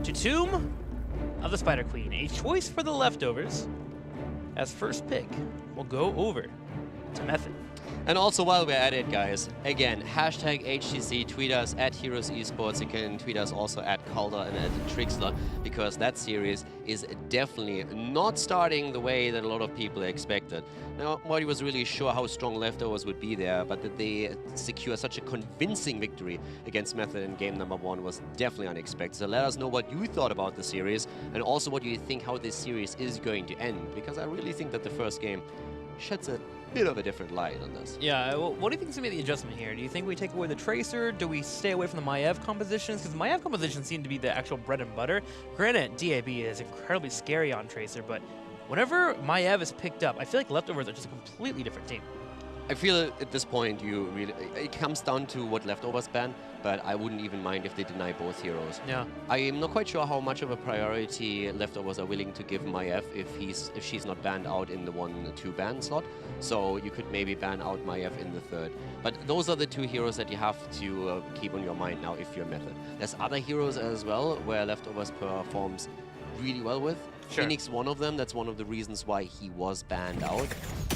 to Tomb of the Spider Queen. A choice for the leftovers, as first pick will go over to Method. And also, while we're at it, guys, again, hashtag HGC, tweet us at Heroes Esports. You can tweet us also at Calder and at Trixler, because that series is definitely not starting the way that a lot of people expected. Now, nobody was really sure how strong Leftovers would be there, but that they secure such a convincing victory against Method in game number 1 was definitely unexpected. So let us know what you thought about the series, and also what you think how this series is going to end, because I really think that the first game sheds a bit of a different light on this. Yeah, well, what do you think is going to be the adjustment here? Do you think we take away the Tracer? Do we stay away from the Maiev compositions? Because the Maiev compositions seem to be the actual bread and butter. Granted, DAB is incredibly scary on Tracer, but whenever Maiev is picked up, I feel like Leftovers are just a completely different team. I feel at this point it comes down to what Leftovers ban, but I wouldn't even mind if they deny both heroes. Yeah. I am not quite sure how much of a priority Leftovers are willing to give Maiev if she's not banned out in the 1-2 ban slot. So you could maybe ban out Maiev in the 3rd. But those are the 2 heroes that you have to keep on your mind now if you're Method. There's other heroes as well where Leftovers performs really well with. Sure. Phoenix, one of them. That's one of the reasons why he was banned out.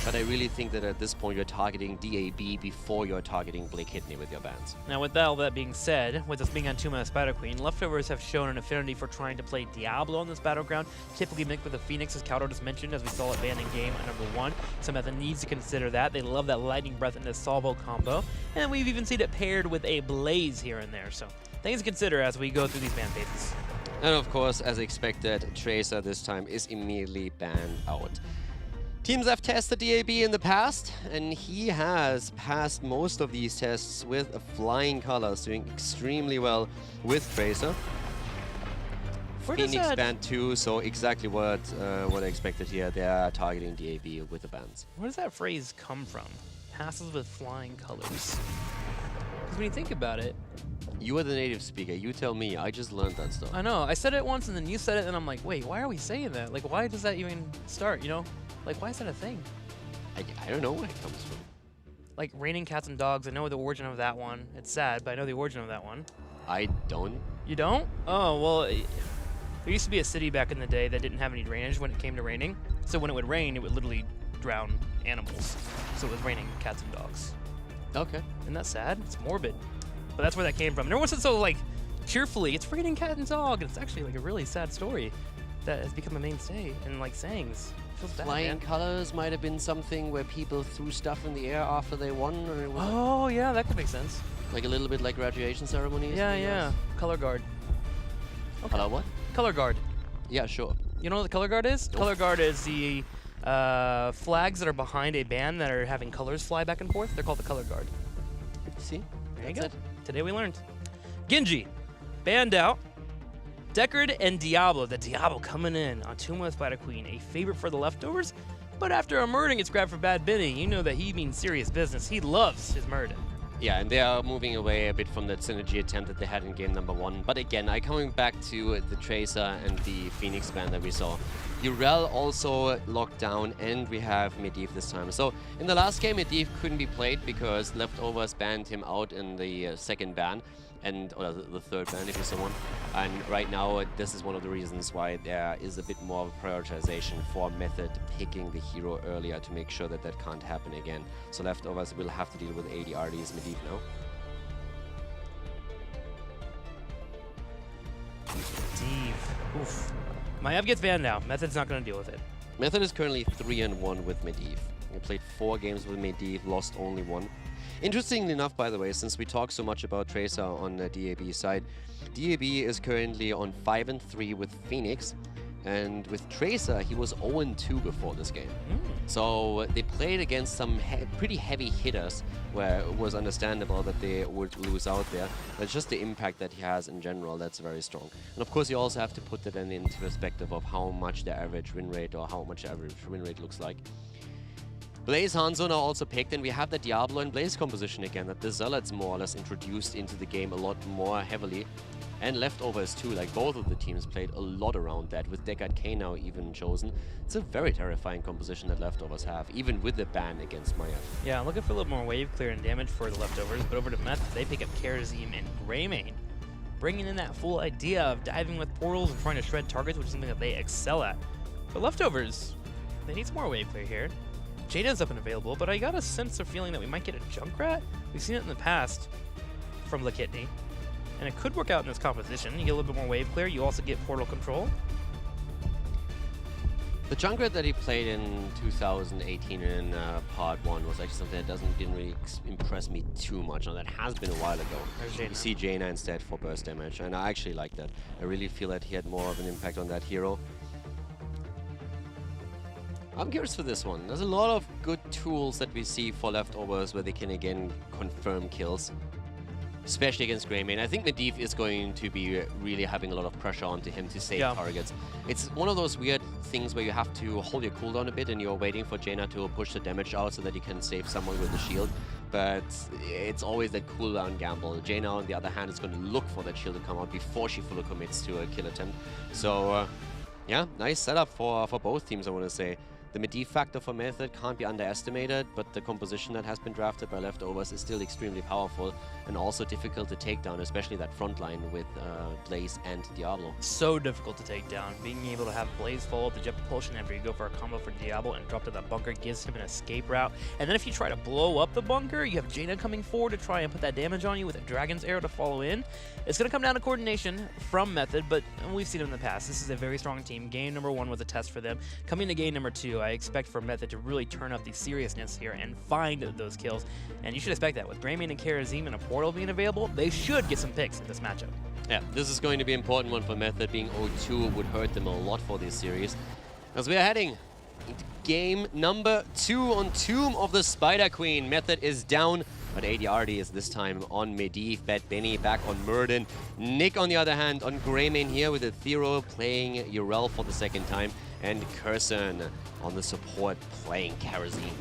But I really think that at this point you're targeting DAB before you're targeting Blake Hitney with your bans. Now, with all that being said, with us being on Tomb of the Spider Queen, Leftovers have shown an affinity for trying to play Diablo on this battleground, typically mixed with the Phoenix, as Calder just mentioned, as we saw it banned in game number 1. So Method needs to consider that. They love that Lightning Breath and this Salvo combo, and we've even seen it paired with a Blaze here and there. So things to consider as we go through these ban phases. And of course, as expected, Tracer this time is immediately banned out. Teams have tested DAB in the past, and he has passed most of these tests with flying colors, doing extremely well with Tracer. Phoenix banned too, so exactly what I expected here. They are targeting DAB with the bans. Where does that phrase come from? Passes with flying colors. Because when you think about it, you are the native speaker. You tell me. I just learned that stuff. I know. I said it once, and then you said it, and I'm like, wait, why are we saying that? Like, why does that even start, you know? Like, why is that a thing? I don't know where it comes from. Like, raining cats and dogs, I know the origin of that one. It's sad, but I know the origin of that one. I don't. You don't? Oh, well, there used to be a city back in the day that didn't have any drainage when it came to raining. So when it would rain, it would literally drown animals. So it was raining cats and dogs. Okay. Isn't that sad? It's morbid. But that's where that came from. And everyone said so, like, cheerfully, it's raining cat and dog. And it's actually, like, a really sad story that has become a mainstay in, like, sayings. It feels bad, Flying man. colors might have been something where people threw stuff in the air after they won. Or was Oh, yeah, that could make sense. like a little bit like graduation ceremonies. Yeah, yeah. Color guard. Okay. Color what? Color guard. Yeah, sure. You know what the color guard is? Nope. Color guard is the flags that are behind a band that are having colors fly back and forth. They're called the color guard. See? There you That's go. it. Today we learned. Genji, banned out. Deckard and Diablo. The Diablo coming in on Tomb of the Spider Queen. A favorite for the Leftovers. But after a Murden gets grabbed for Bad Benny, you know that he means serious business. He loves his Murden. Yeah, and they are moving away a bit from that synergy attempt that they had in game number 1. But again, coming back to the Tracer and the Phoenix ban that we saw. Urel also locked down, and we have Medivh this time. So in the last game, Medivh couldn't be played because Leftovers banned him out in the second ban, or the third ban if you so want. And right now, this is one of the reasons why there is a bit more of a prioritization for Method picking the hero earlier to make sure that that can't happen again. So Leftovers will have to deal with ADRD's Medivh now. Medivh. Oof. Maiev gets banned now. Method's not going to deal with it. Method is currently 3-1 with Medivh. We played 4 games with Medivh, lost only 1. Interestingly enough, by the way, since we talk so much about Tracer on the DAB side, DAB is currently on 5-3 with Phoenix, and with Tracer, he was 0-2 before this game. So they played against some pretty heavy hitters, where it was understandable that they would lose out there. But just the impact that he has in general, that's very strong. And of course, you also have to put that into perspective of how much the average win rate, or how much the average win rate looks like. Blaze Hanzo now also picked, and we have the Diablo and Blaze composition again, that the Zealots more or less introduced into the game a lot more heavily. And Leftovers too, like both of the teams played a lot around that, with Deckard K now even chosen. It's a very terrifying composition that Leftovers have, even with the ban against Maiev. Yeah, I'm looking for a little more wave clear and damage for the Leftovers, but over to Meth, they pick up Karazim and Greymane. bringing in that full idea of diving with portals and trying to shred targets, which is something that they excel at. For Leftovers, they need some more wave clear here. Jaina's up and available, but I got a sense or feeling that we might get a Junkrat. We've seen it in the past from Lakitni, and it could work out in this composition. You get a little bit more wave clear, you also get portal control. The Junkrat that he played in 2018 in Part 1 was actually something that didn't really impress me too much. Now, that has been a while ago. You see Jaina instead for burst damage, and I actually like that. I really feel that he had more of an impact on that hero. I'm curious for this one. There's a lot of good tools that we see for Leftovers where they can again confirm kills, especially against Greymane. I think Medivh is going to be really having a lot of pressure onto him to save targets. It's one of those weird things where you have to hold your cooldown a bit and you're waiting for Jaina to push the damage out so that you can save someone with the shield. But it's always that cooldown gamble. Jaina, on the other hand, is going to look for that shield to come out before she fully commits to a kill attempt. So, yeah, nice setup for both teams, I want to say. The Medivh factor for Method can't be underestimated, but the composition that has been drafted by Leftovers is still extremely powerful and also difficult to take down, especially that front line with Blaze and Diablo. So difficult to take down. Being able to have Blaze follow up the jet propulsion after you go for a combo for Diablo and drop to that bunker gives him an escape route. And then if you try to blow up the bunker, you have Jaina coming forward to try and put that damage on you with a Dragon's Arrow to follow in. It's going to come down to coordination from Method, but we've seen it in the past. This is a very strong team. Game number 1 was a test for them. Coming to game number 2, I expect for Method to really turn up the seriousness here and find those kills. And you should expect that. With Greymane and Karazim and a portal being available, they should get some picks in this matchup. Yeah, this is going to be an important one for Method. Being 0-2 would hurt them a lot for this series. As we are heading into game number 2 on Tomb of the Spider Queen. Method is down, but ADRD is this time on Medivh. Bad Benny back on Murden. Nick, on the other hand, on Greymane here with Aethero playing Urel for the second time. And Curson on the support playing Karazim.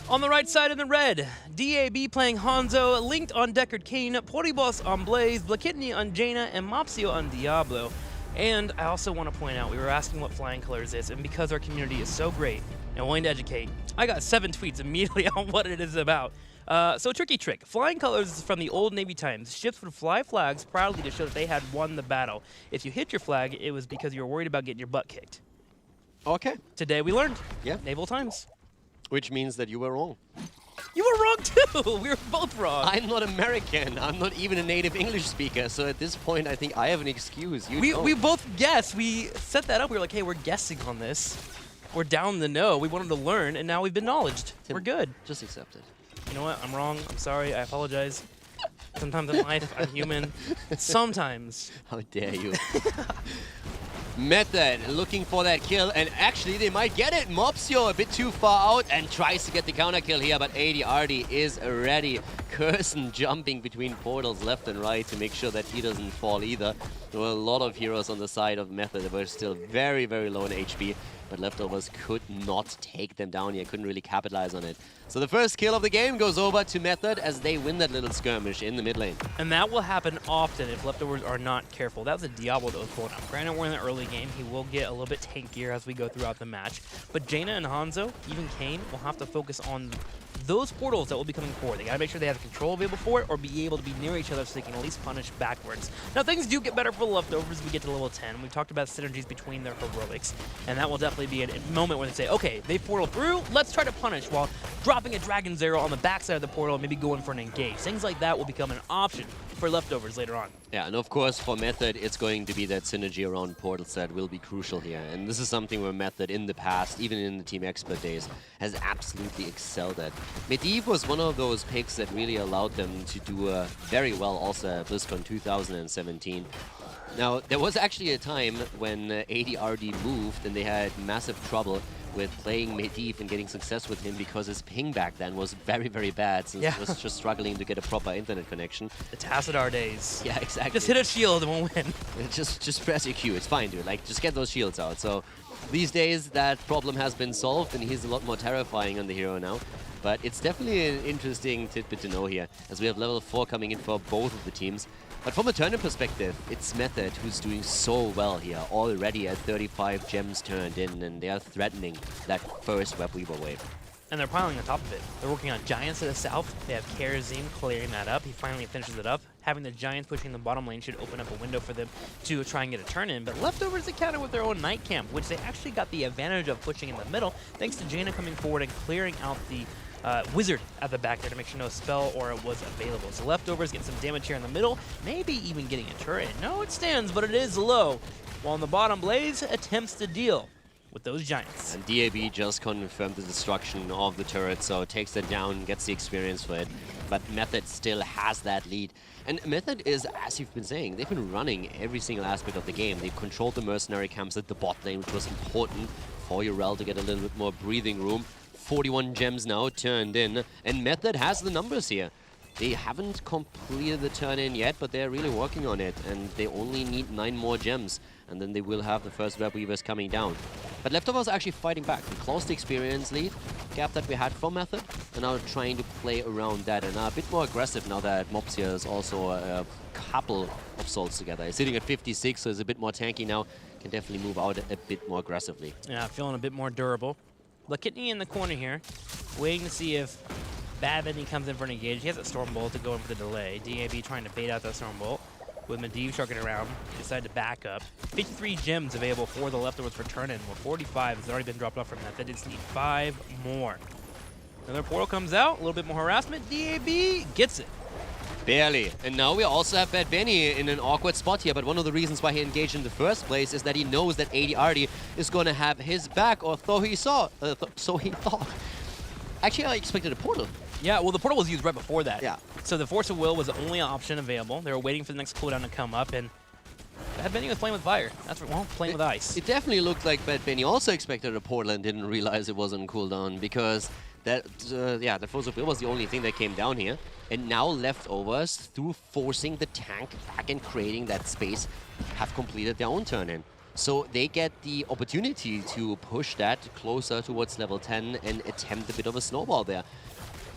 On the right side in the red, DAB playing Hanzo, Linked on Deckard Cain, Portibos on Blaze, Blakitni on Jaina, and Mopsio on Diablo. And I also want to point out, we were asking what Flying Colors is, and because our community is so great and willing to educate, I got 7 tweets immediately on what it is about. So a tricky trick. Flying Colors is from the old Navy times. Ships would fly flags proudly to show that they had won the battle. If you hit your flag, it was because you were worried about getting your butt kicked. Okay. Today we learned. Yeah. Naval times. Which means that you were wrong. You were wrong too! We were both wrong. I'm not American. I'm not even a native English speaker. So at this point, I think I have an excuse. We both guessed. We set that up. We were like, hey, we're guessing on this. We're down the know. We wanted to learn, and now we've been knowledged. We're good. Just accept it. You know what? I'm wrong. I'm sorry. I apologize. Sometimes in life, I'm human. Sometimes. How dare you. Method looking for that kill, and actually they might get it. Mopsio a bit too far out and tries to get the counter kill here, but ADRD is ready. Curson jumping between portals left and right to make sure that he doesn't fall either. There were a lot of heroes on the side of Method that were still very, very low in HP, but Leftovers could not take them down here, couldn't really capitalize on it. So the first kill of the game goes over to Method as they win that little skirmish in the mid lane. And that will happen often if Leftovers are not careful. That was a Diablo that was pulling up. Granted, we're in the early game. He will get a little bit tankier as we go throughout the match. But Jaina and Hanzo, even Cain, will have to focus on those portals that will be coming forward. They gotta make sure they have control available for it or be able to be near each other so they can at least punish backwards. Now, things do get better for the Leftovers as we get to level 10. We've talked about synergies between their heroics, and that will definitely be a moment where they say, okay, they portal through, let's try to punish while dropping a Dragon's Arrow on the backside of the portal and maybe going for an engage. Things like that will become an option for Leftovers later on. Yeah, and of course for Method, it's going to be that synergy around portals that will be crucial here. And this is something where Method in the past, even in the Team Expert days, has absolutely excelled at. Medivh was one of those picks that really allowed them to do very well also at BlizzCon 2017. Now, there was actually a time when ADRD moved and they had massive trouble with playing Medivh and getting success with him because his ping back then was very, very bad since he was just struggling to get a proper internet connection. The Tassadar days. Yeah, exactly. Just hit a shield and we'll win. Just press your Q, it's fine, dude. Like, just get those shields out. So these days, that problem has been solved and he's a lot more terrifying on the hero now. But it's definitely an interesting tidbit to know here, as we have level 4 coming in for both of the teams. But from a tournament perspective, it's Method who's doing so well here, already at 35 gems turned in, and they are threatening that first Web Weaver wave. And they're piling on top of it. They're working on Giants to the south. They have Karazim clearing that up. He finally finishes it up. Having the Giants pushing the bottom lane should open up a window for them to try and get a turn in. But Leftovers counter with their own Night Camp, which they actually got the advantage of pushing in the middle, thanks to Jaina coming forward and clearing out the Wizard at the back there to make sure no spell aura was available. So Leftovers get some damage here in the middle, maybe even getting a turret. No, it stands, but it is low. While on the bottom, Blaze attempts to deal with those Giants. And DAB just confirmed the destruction of the turret, so takes it down, gets the experience for it. But Method still has that lead. And Method is, as you've been saying, they've been running every single aspect of the game. They've controlled the mercenary camps at the bot lane, which was important for Urel to get a little bit more breathing room. 41 gems now turned in, and Method has the numbers here. They haven't completed the turn-in yet, but they're really working on it, and they only need 9 more gems, and then they will have the first Web Weavers coming down. But Leftovers are actually fighting back. We closed the experience lead gap that we had from Method, and now trying to play around that, and are a bit more aggressive now that Mopsia is also a couple of souls together. He's sitting at 56, so he's a bit more tanky now. Can definitely move out a bit more aggressively. Yeah, feeling a bit more durable. Lakitni in the corner here, waiting to see if Bad Benny comes in for an engage. He has a Storm Bolt to go in for the delay. DAB trying to bait out that Storm Bolt. With Medivh sharking around, decided to back up. 53 gems available for the Leftovers for turn-in, where 45 has already been dropped off from that. They just need 5 more. Another portal comes out, a little bit more harassment. DAB gets it. Barely. And now we also have Bad Benny in an awkward spot here, but one of the reasons why he engaged in the first place is that he knows that AD is going to have his back, or so he thought. Actually, I expected a portal. Yeah, well, the portal was used right before that. Yeah. So the Force of Will was the only option available. They were waiting for the next cooldown to come up, and Bad Benny was playing with fire. That's right, well, playing with ice. It definitely looked like Bad Benny also expected a portal and didn't realize it was on cooldown, because that, the Force of Will was the only thing that came down here. And now Leftovers, through forcing the tank back and creating that space, have completed their own turn-in. So they get the opportunity to push that closer towards level 10 and attempt a bit of a snowball there.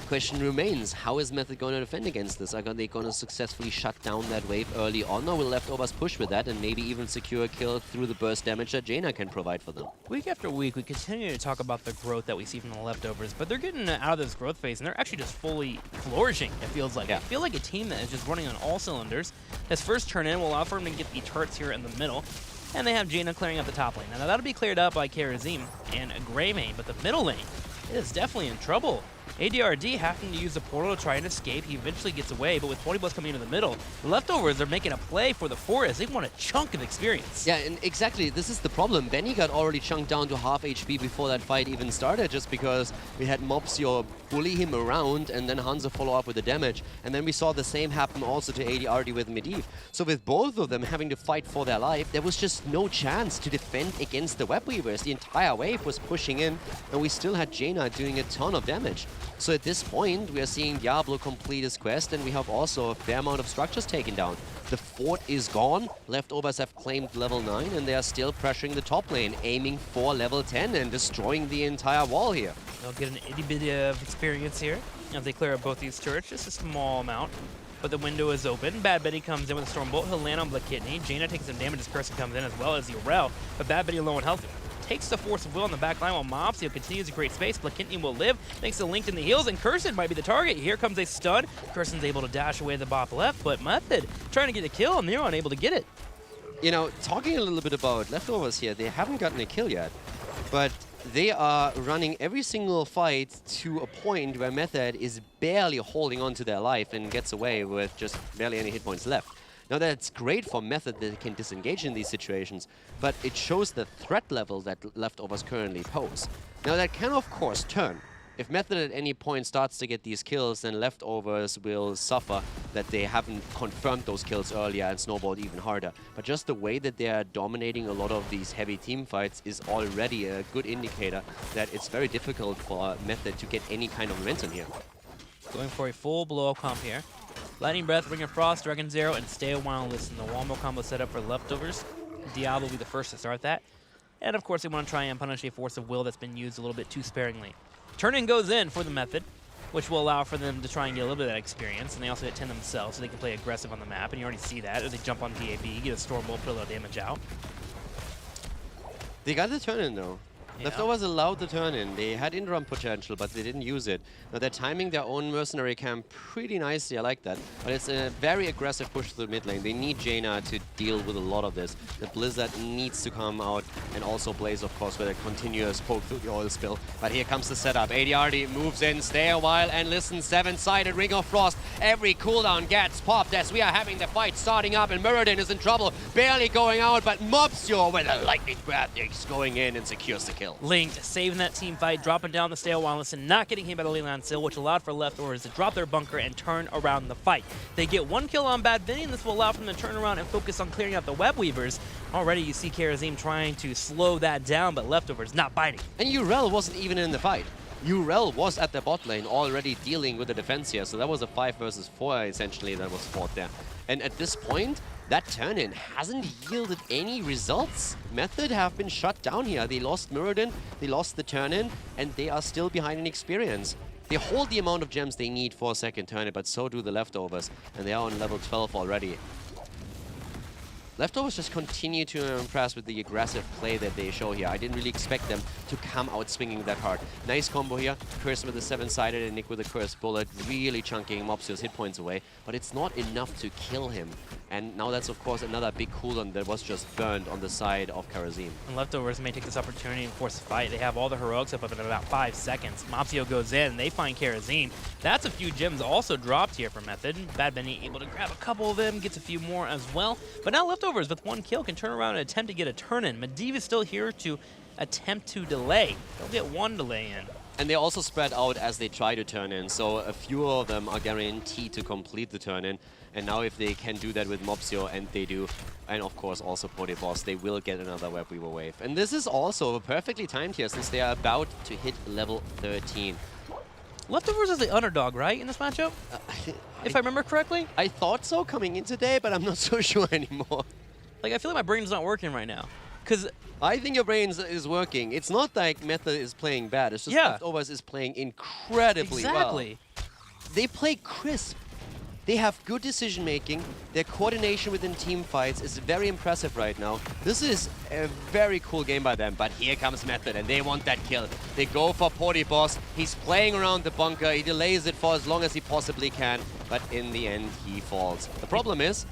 Question remains, how is Method going to defend against this? Are they going to successfully shut down that wave early on, or will Leftovers push with that and maybe even secure a kill through the burst damage that Jaina can provide for them? Week after week, we continue to talk about the growth that we see from the Leftovers, but they're getting out of this growth phase, and they're actually just fully flourishing, it feels like. Yeah. I feel like a team that is just running on all cylinders. His first turn-in will allow for him to get the turrets here in the middle, and they have Jaina clearing up the top lane. Now, that'll be cleared up by Karazim and a Greymane, but the middle lane is definitely in trouble. ADRD having to use the portal to try and escape. He eventually gets away, but with 20 Plus coming into the middle, the Leftovers are making a play for the forest. They want a chunk of experience. Yeah, and exactly, this is the problem. Benny got already chunked down to half HP before that fight even started, just because we had Mopsio bully him around and then Hanzo follow up with the damage. And then we saw the same happen also to ADRD with Medivh. So with both of them having to fight for their life, there was just no chance to defend against the Web Weavers. The entire wave was pushing in, and we still had Jaina doing a ton of damage. So at this point, we are seeing Diablo complete his quest, and we have also a fair amount of structures taken down. The fort is gone, Leftovers have claimed level 9, and they are still pressuring the top lane, aiming for level 10 and destroying the entire wall here. They'll get an itty bit of experience here as they clear up both these turrets, just a small amount. But the window is open. Bad Betty comes in with a Storm Bolt. He'll land on Blakitni. Jaina takes some damage as Curse comes in, as well as Urel. But Bad Betty low on health takes the Force of Will on the back line while Mopsio continues to create space. Blakitni will live thanks to Link in the heals, and Curson might be the target. Here comes a stun. Curson's able to dash away the bop left, but Method trying to get a kill, and they're unable to get it. You know, talking a little bit about Leftovers here, they haven't gotten a kill yet, but they are running every single fight to a point where Method is barely holding on to their life and gets away with just barely any hit points left. Now, that's great for Method that they can disengage in these situations, but it shows the threat level that Leftovers currently pose. Now, that can, of course, turn. If Method at any point starts to get these kills, then Leftovers will suffer that they haven't confirmed those kills earlier and snowballed even harder. But just the way that they are dominating a lot of these heavy team fights is already a good indicator that it's very difficult for Method to get any kind of momentum here. Going for a full blow-up comp here. Lightning Breath, Ring of Frost, Dragon Zero, and Stay a While and Listen. The Wombo combo set up for Leftovers. Diablo will be the first to start that. And of course, they want to try and punish a Force of Will that's been used a little bit too sparingly. Turn-in goes in for the Method, which will allow for them to try and get a little bit of that experience. And they also get 10 themselves, so they can play aggressive on the map. And you already see that as they jump on DAB, get a Storm Bolt, put a little damage out. They got the turn-in, though. Yeah. Leftovers allowed the turn in. They had in-run potential, but they didn't use it. Now they're timing their own mercenary camp pretty nicely. I like that. But it's a very aggressive push through the mid lane. They need Jaina to deal with a lot of this. The Blizzard needs to come out, and also Blaze, of course, with a continuous poke through the oil spill. But here comes the setup. ADRD moves in, stay a while, and listen. Seven-sided Ring of Frost. Every cooldown gets popped as we are having the fight starting up, and Muradin is in trouble. Barely going out, but Mopsio with a lightning breath is going in and secures the kill. Linked, saving that team fight, dropping down the stale wireless and not getting hit by the Leyland Seal, which allowed for Leftovers to drop their bunker and turn around the fight. They get one kill on Bad Vinny, and this will allow them to turn around and focus on clearing out the Web Weavers. Already you see Karazim trying to slow that down, but Leftovers not biting. And Urel wasn't even in the fight. Urel was at the bot lane already dealing with the defense here, so that was a 5 versus 4 essentially that was fought there. And at this point, that turn-in hasn't yielded any results. Method have been shut down here. They lost Muradin, they lost the turn-in, and they are still behind in experience. They hold the amount of gems they need for a second turn-in, but so do the Leftovers, and they are on level 12 already. Leftovers just continue to impress with the aggressive play that they show here. I didn't really expect them to come out swinging that hard. Nice combo here. Curse with the 7-sided and Nick with the Curse Bullet, really chunking Mopsio's hit points away. But it's not enough to kill him. And now that's, of course, another big cooldown that was just burned on the side of Karazim. And Leftovers may take this opportunity and force a fight. They have all the heroics up in about 5 seconds. Mopsio goes in, and they find Karazim. That's a few gems also dropped here for Method. Bad Benny able to grab a couple of them, gets a few more as well. But now Leftovers with one kill can turn around and attempt to get a turn-in. Medivh is still here to attempt to delay. They'll get one delay in. And they also spread out as they try to turn in, so a few of them are guaranteed to complete the turn-in. And now if they can do that with Mopsio, and they do, and of course also Boss, they will get another Web Weaver wave. And this is also perfectly timed here, since they are about to hit level 13. Leftovers is the underdog, right, in this matchup? If I remember correctly? I thought so coming in today, but I'm not so sure anymore. Like, I feel like my brain's not working right now. Because I think your brain is working. It's not like Method is playing bad. It's just Leftovers is playing incredibly well. They play crisp. They have good decision making. Their coordination within team fights is very impressive right now. This is a very cool game by them, but here comes Method and they want that kill. They go for Boss. He's playing around the bunker. He delays it for as long as he possibly can, but in the end he falls. The problem is,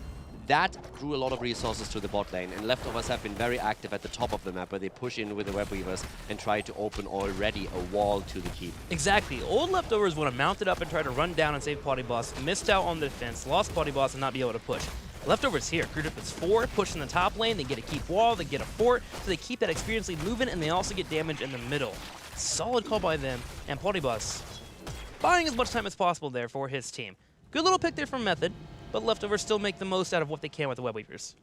that drew a lot of resources to the bot lane, and Leftovers have been very active at the top of the map where they push in with the Web Weavers and try to open already a wall to the keep. Exactly. Old Leftovers would have mounted up and tried to run down and save Boss, missed out on the defense, lost Boss and not be able to push. Leftovers here, grouped up as 4, push in the top lane, they get a keep wall, they get a fort, so they keep that experience lead moving, and they also get damage in the middle. Solid call by them, and Boss buying as much time as possible there for his team. Good little pick there from Method, but Leftovers still make the most out of what they can with the Web Weavers.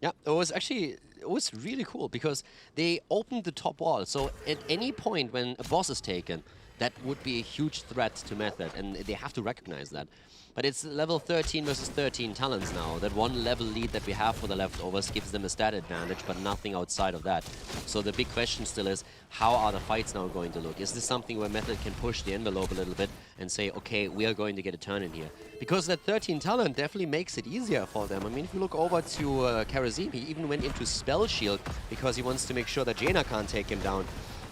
Yeah, it was really cool because they opened the top wall. So at any point when a boss is taken, that would be a huge threat to Method, and they have to recognize that. But it's level 13 versus 13 talents now. That one level lead that we have for the Leftovers gives them a stat advantage, but nothing outside of that. So the big question still is, how are the fights now going to look? Is this something where Method can push the envelope a little bit and say, okay, we are going to get a turn in here? Because that 13 talent definitely makes it easier for them. I mean, if you look over to Karazim, he even went into Spell Shield because he wants to make sure that Jaina can't take him down.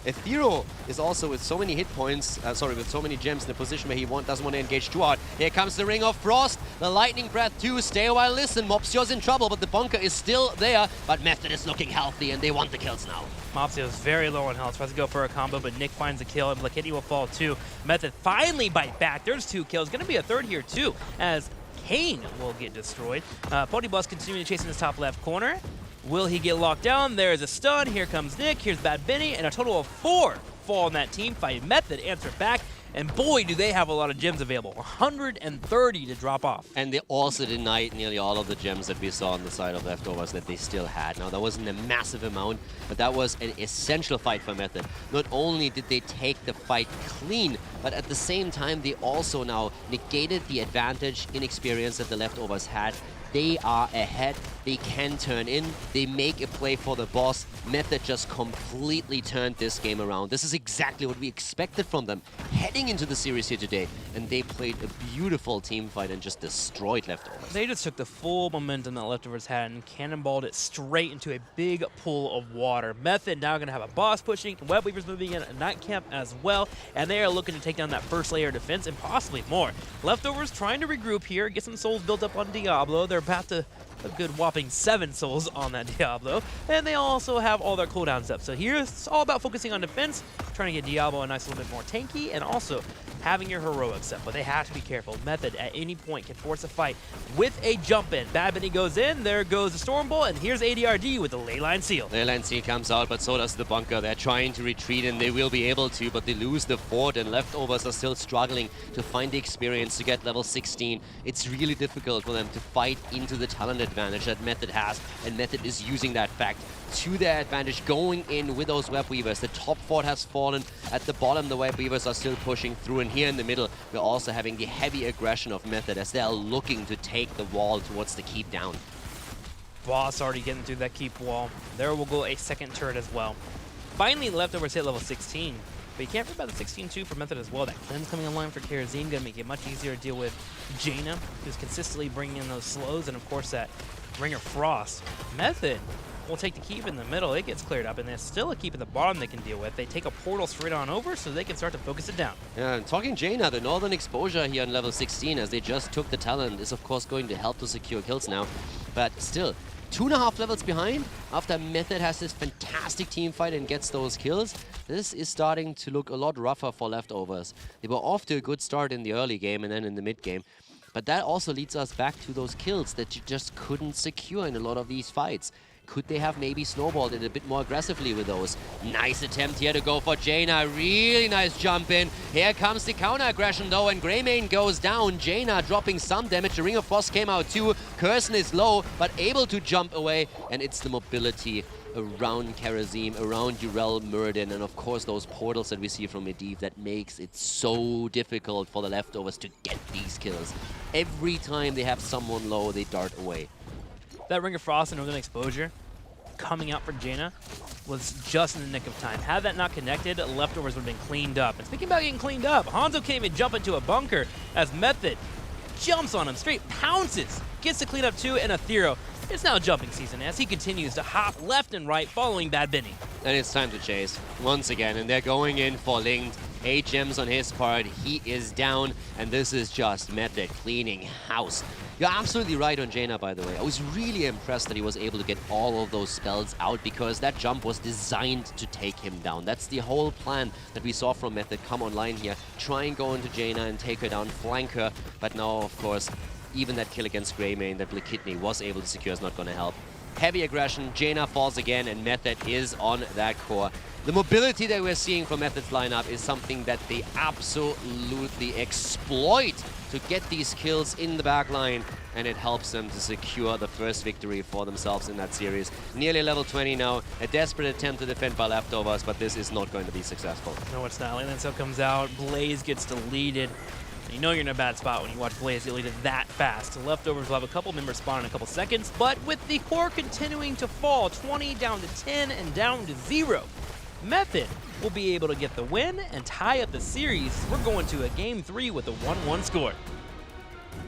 Ethereal is also with so many hit points, with so many gems in a position where he doesn't want to engage too hard. Here comes the Ring of Frost, the Lightning Breath too. Stay a while, listen, Mopsio's in trouble, but the bunker is still there. But Method is looking healthy, and they want the kills now. Mopsio is very low on health, tries to go for a combo, but Nick finds a kill, and Blackity will fall too. Method finally bite back. There's 2 kills. Going to be a third here too, as Kane will get destroyed. Boss continuing to chase in his top left corner. Will he get locked down? There's a stun. Here comes Nick. Here's Bad Benny. And a total of 4 fall in that team fight. Method answer back. And boy, do they have a lot of gems available. 130 to drop off. And they also denied nearly all of the gems that we saw on the side of Leftovers that they still had. Now, that wasn't a massive amount, but that was an essential fight for Method. Not only did they take the fight clean, but at the same time, they also now negated the advantage in experience that the Leftovers had They are ahead. They can turn in. They make a play for the boss. Method just completely turned this game around. This is exactly what we expected from them heading into the series here today. And they played a beautiful team fight and just destroyed Leftovers. They just took the full momentum that Leftovers had and cannonballed it straight into a big pool of water. Method now going to have a boss pushing, Web Weavers moving in, a Night Camp as well, and they are looking to take down that first layer of defense and possibly more. Leftovers trying to regroup here, get some souls built up on Diablo. They're about to a good whopping 7 souls on that Diablo, and they also have all their cooldowns up. So here it's all about focusing on defense, trying to get Diablo a nice little bit more tanky, and also having your heroics up. But they have to be careful. Method at any point can force a fight with a jump in. Bad Bunny goes in, there goes the Storm Bolt, and here's ADRD with the Leyline Seal. Leyline Seal comes out, but so does the bunker. They're trying to retreat, and they will be able to, but they lose the fort, and Leftovers are still struggling to find the experience to get level 16. It's really difficult for them to fight into the talent advantage that Method has, and Method is using that fact to their advantage, going in with those Web Weavers. The top fort has fallen. At the bottom, the Web Weavers are still pushing through, and here in the middle, we're also having the heavy aggression of Method as they're looking to take the wall towards the keep down. Boss already getting through that keep wall. There will go a second turret as well. Finally, Leftovers hit level 16. But you can't forget about the 16-2 for Method as well. That cleanse coming online for Karazine, going to make it much easier to deal with Jaina, who's consistently bringing in those slows, and of course that Ring of Frost. Method will take the keep in the middle. It gets cleared up, and there's still a keep at the bottom they can deal with. They take a portal straight on over so they can start to focus it down. Yeah, and talking Jaina, the Northern exposure here on level 16, as they just took the talent, is of course going to help to secure kills now. But still, 2.5 levels behind after Method has this fantastic team fight and gets those kills. This is starting to look a lot rougher for Leftovers. They were off to a good start in the early game and then in the mid game. But that also leads us back to those kills that you just couldn't secure in a lot of these fights. Could they have maybe snowballed it a bit more aggressively with those? Nice attempt here to go for Jaina. Really nice jump in. Here comes the counter aggression though, and Greymane goes down. Jaina dropping some damage. The Ring of Frost came out too. Curson is low, but able to jump away. And it's the mobility around Karazim, around Urel, Murden, and of course those portals that we see from Medivh that makes it so difficult for the Leftovers to get these kills. Every time they have someone low, they dart away. That Ring of Frost and Northern Exposure coming out for Jaina was just in the nick of time. Had that not connected, Leftovers would have been cleaned up. And speaking about getting cleaned up, Hanzo can't even jump into a bunker as Method jumps on him, straight pounces, gets to clean up too, and Athero. It's now jumping season as he continues to hop left and right following Bad Bunny. And it's time to chase once again, and they're going in for Linked. 8 gems on his part, he is down, and this is just Method cleaning house. You're absolutely right on Jaina, by the way. I was really impressed that he was able to get all of those spells out because that jump was designed to take him down. That's the whole plan that we saw from Method come online here. Try and go into Jaina and take her down, flank her, but now, of course, even that kill against Greymane that Kidney was able to secure is not going to help. Heavy aggression, Jaina falls again, and Method is on that core. The mobility that we're seeing from Method's lineup is something that they absolutely exploit to get these kills in the back line, and it helps them to secure the first victory for themselves in that series. Nearly level 20 now, a desperate attempt to defend by Leftovers, but this is not going to be successful. No, it's not. Leyline Seal comes out, Blaze gets deleted. You know you're in a bad spot when you watch Blaze get deleted that fast. The Leftovers will have a couple members spawn in a couple seconds, but with the core continuing to fall, 20 down to 10 and down to 0, Method will be able to get the win and tie up the series. We're going to a Game 3 with a 1-1 score.